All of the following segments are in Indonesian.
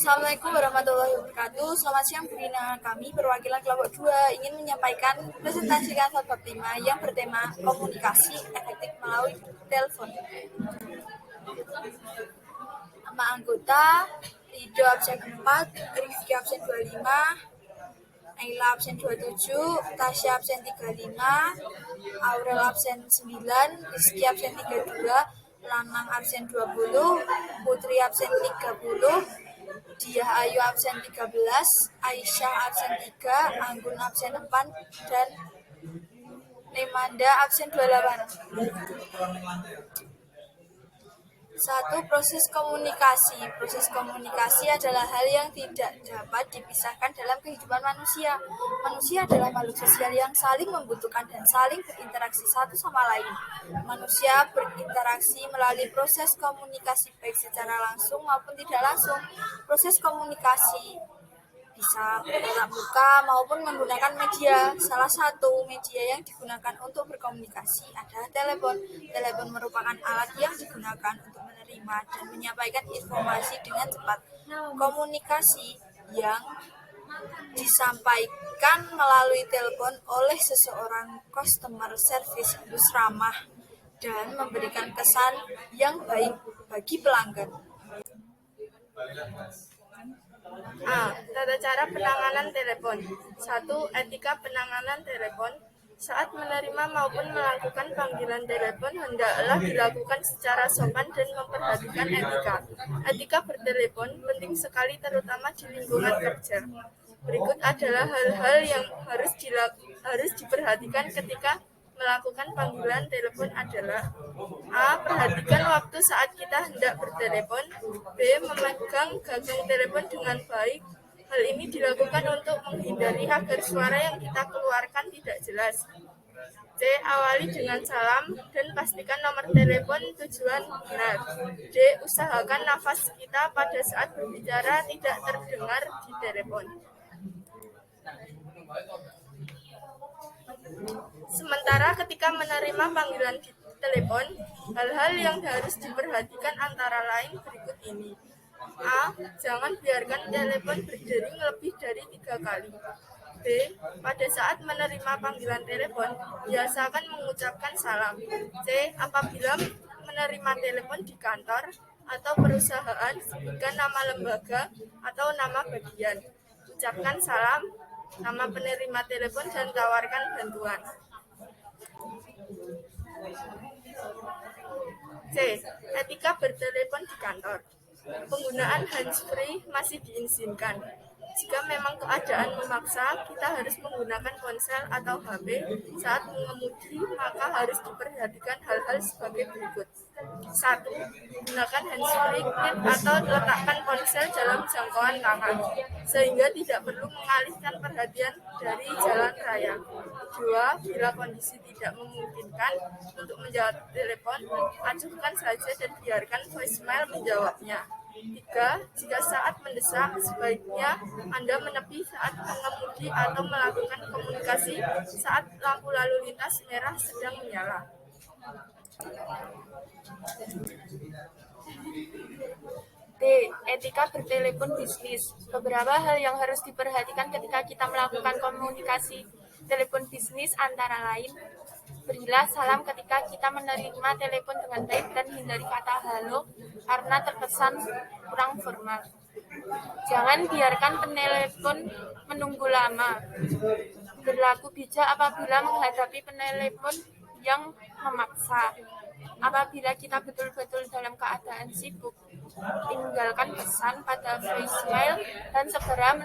Assalamualaikum warahmatullahi wabarakatuh. Selamat siang, Brina. Kami perwakilan kelompok 2 ingin menyampaikan presentasikan bab 5 yang bertema komunikasi efektif melalui telepon. Nama anggota: Rido absen 4, Rifki absen 25, Naila absen 27, Tasya absen 35, Aurel absen 9, Rizky absen 32, Lanang absen 20, Putri absen 30, Diah Ayu absen 13, Aisyah absen 3, Anggun absen 4, dan Nemanda absen 28. 1. Proses komunikasi. Proses komunikasi adalah hal yang tidak dapat dipisahkan dalam kehidupan manusia. Manusia adalah makhluk sosial yang saling membutuhkan dan saling berinteraksi satu sama lain. Manusia berinteraksi melalui proses komunikasi baik secara langsung maupun tidak langsung. Proses komunikasi bisa bertatap muka maupun menggunakan media. Salah satu media yang digunakan untuk berkomunikasi adalah telepon. Telepon merupakan alat yang digunakan untuk menerima dan menyampaikan informasi dengan cepat. Komunikasi yang disampaikan melalui telepon oleh seseorang customer service harus ramah dan memberikan kesan yang baik bagi pelanggan. A. Tata cara penanganan telepon. 1. Etika penanganan telepon. Saat menerima maupun melakukan panggilan telepon hendaklah dilakukan secara sopan dan memperhatikan etika. Etika bertelepon penting sekali terutama di lingkungan kerja. Berikut adalah hal-hal yang harus diperhatikan ketika melakukan panggilan telepon adalah: A. Perhatikan waktu saat kita hendak bertelepon. B. Memegang gagang telepon dengan baik. Hal ini dilakukan untuk menghindari agar suara yang kita keluarkan tidak jelas. C. Awali dengan salam dan pastikan nomor telepon tujuan benar. D. Usahakan nafas kita pada saat berbicara tidak terdengar di telepon. Sementara ketika menerima panggilan di telepon, hal-hal yang harus diperhatikan antara lain berikut ini. A. Jangan biarkan telepon berdering lebih dari 3 kali. B. Pada saat menerima panggilan telepon, biasakan mengucapkan salam. C. Apabila menerima telepon di kantor atau perusahaan, sebutkan nama lembaga atau nama bagian. Ucapkan salam, nama penerima telepon, dan tawarkan bantuan. C. Etika bertelepon di kantor. Penggunaan handsfree masih diizinkan. Jika memang keadaan memaksa, kita harus menggunakan ponsel atau HP saat mengemudi, maka harus diperhatikan hal-hal sebagai berikut. 1. Gunakan handsfree atau letakkan ponsel dalam jangkauan tangan, sehingga tidak perlu mengalihkan perhatian dari jalan raya. 2. Bila kondisi tidak memungkinkan untuk menjawab telepon, acuhkan saja dan biarkan voicemail menjawabnya. 3. Jika saat mendesak, sebaiknya Anda menepi saat mengemudi atau melakukan komunikasi saat lampu lalu lintas merah sedang menyala. D. Etika bertelepon bisnis. Beberapa hal yang harus diperhatikan ketika kita melakukan komunikasi telepon bisnis antara lain: berilah salam ketika kita menerima telepon dengan baik dan hindari kata halo karena terkesan kurang formal. Jangan biarkan penelepon menunggu lama. Berlaku bijak apabila menghadapi penelepon yang memaksa. Apabila kita betul-betul dalam keadaan sibuk, tinggalkan pesan pada voicemail dan segera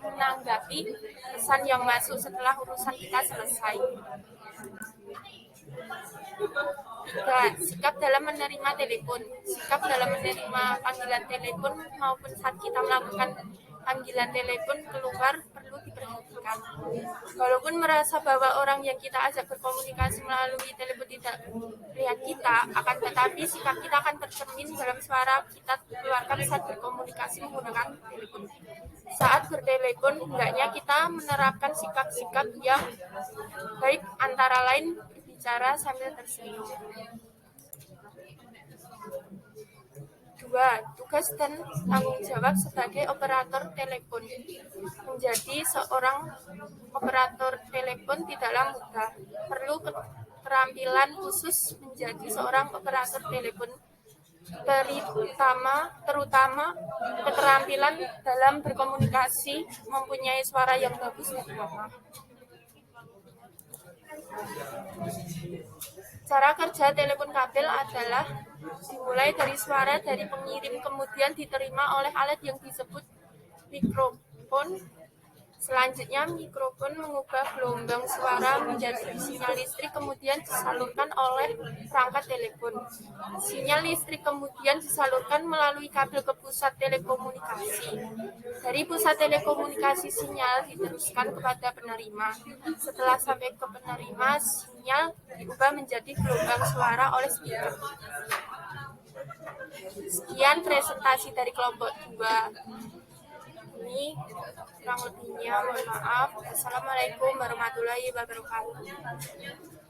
menanggapi pesan yang masuk setelah urusan kita selesai. 3. Sikap dalam menerima telepon. Sikap dalam menerima panggilan telepon maupun saat kita melakukan panggilan telepon keluar perlu diperhatikan. Walaupun merasa bahwa orang yang kita ajak berkomunikasi melalui telepon tidak melihat kita, akan tetapi sikap kita akan tercermin dalam suara kita keluarkan saat berkomunikasi menggunakan telepon. Saat bertelepon, hendaknya kita menerapkan sikap-sikap yang baik, antara lain berbicara sambil tersenyum. 2. 2. Tugas dan tanggung jawab sebagai operator telepon. Menjadi seorang operator telepon tidaklah mudah. Perlu keterampilan khusus menjadi seorang operator telepon, terutama keterampilan dalam berkomunikasi, mempunyai suara yang bagus dan ramah. Cara kerja telepon kabel adalah dimulai dari suara dari pengirim, kemudian diterima oleh alat yang disebut mikrofon. Selanjutnya, mikrofon mengubah gelombang suara menjadi sinyal listrik, kemudian disalurkan oleh perangkat telepon. Sinyal listrik kemudian disalurkan melalui kabel ke pusat telekomunikasi. Dari pusat telekomunikasi, sinyal diteruskan kepada penerima. Setelah sampai ke penerima, sinyal diubah menjadi gelombang suara oleh speaker. Sekian presentasi dari kelompok 2. Ini kurang lebihnya mohon maaf. Assalamualaikum warahmatullahi wabarakatuh.